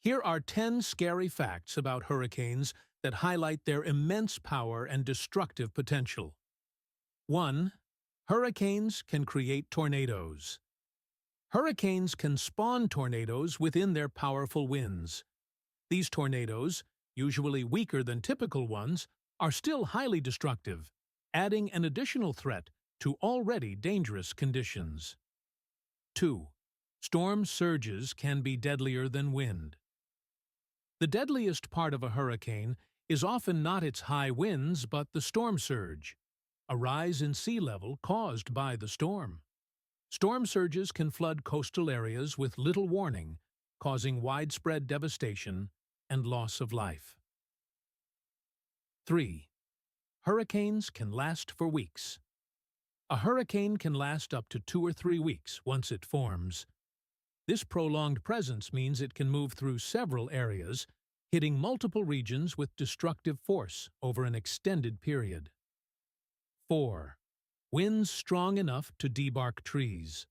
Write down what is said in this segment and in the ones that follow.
Here are 10 scary facts about hurricanes that highlight their immense power and destructive potential. 1. Hurricanes can create tornadoes. Hurricanes can spawn tornadoes within their powerful winds. These tornadoes, usually weaker than typical ones, are still highly destructive, adding an additional threat to already dangerous conditions. 2. Storm surges can be deadlier than wind. The deadliest part of a hurricane is often not its high winds but the storm surge, a rise in sea level caused by the storm. Storm surges can flood coastal areas with little warning, causing widespread devastation and loss of life. 3. Hurricanes can last for weeks. A hurricane can last up to 2 or 3 weeks once it forms. This prolonged presence means it can move through several areas, hitting multiple regions with destructive force over an extended period. 4. Winds strong enough to debark trees.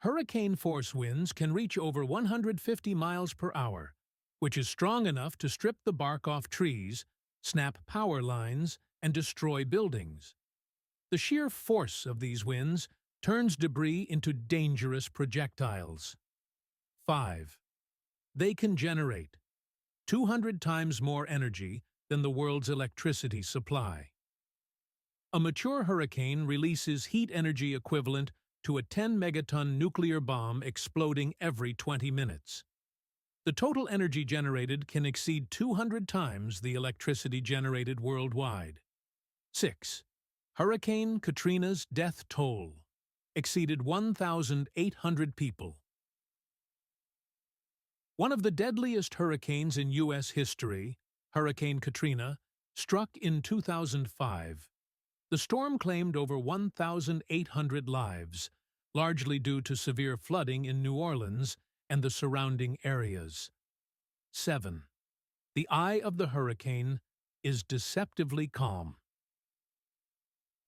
Hurricane-force winds can reach over 150 miles per hour, which is strong enough to strip the bark off trees, snap power lines, and destroy buildings. The sheer force of these winds turns debris into dangerous projectiles. 5. They can generate 200 times more energy than the world's electricity supply. A mature hurricane releases heat energy equivalent to a 10-megaton nuclear bomb exploding every 20 minutes. The total energy generated can exceed 200 times the electricity generated worldwide. 6. Hurricane Katrina's death toll exceeded 1,800 people. One of the deadliest hurricanes in U.S. history, Hurricane Katrina, struck in 2005. The storm claimed over 1,800 lives, largely due to severe flooding in New Orleans and the surrounding areas. 7. The eye of the hurricane is deceptively calm.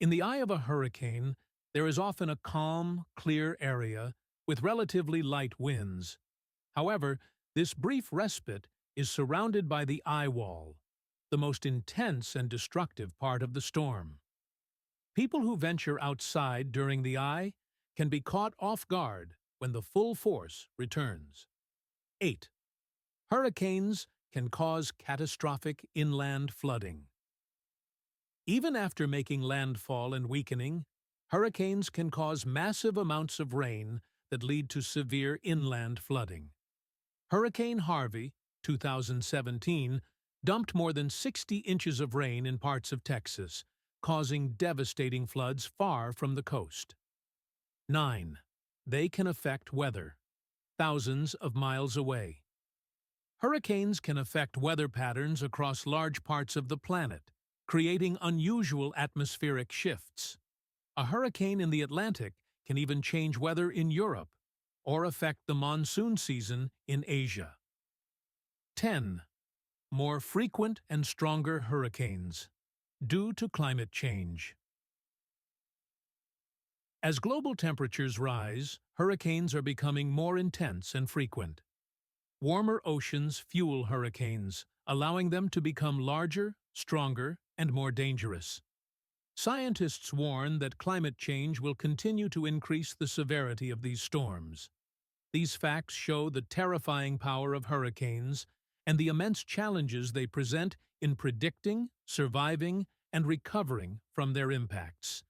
In the eye of a hurricane, there is often a calm, clear area with relatively light winds. However, this brief respite is surrounded by the eye wall, the most intense and destructive part of the storm. People who venture outside during the eye can be caught off guard when the full force returns. 8. Hurricanes can cause catastrophic inland flooding. Even after making landfall and weakening, hurricanes can cause massive amounts of rain that lead to severe inland flooding. Hurricane Harvey, 2017, dumped more than 60 inches of rain in parts of Texas, causing devastating floods far from the coast. 9. They can affect weather thousands of miles away. Hurricanes can affect weather patterns across large parts of the planet, creating unusual atmospheric shifts. A hurricane in the Atlantic can even change weather in Europe or affect the monsoon season in Asia. 10. More frequent and stronger hurricanes due to climate change. As global temperatures rise, hurricanes are becoming more intense and frequent. Warmer oceans fuel hurricanes, allowing them to become larger, stronger, and more dangerous. Scientists warn that climate change will continue to increase the severity of these storms. These facts show the terrifying power of hurricanes and the immense challenges they present in predicting, surviving, and recovering from their impacts.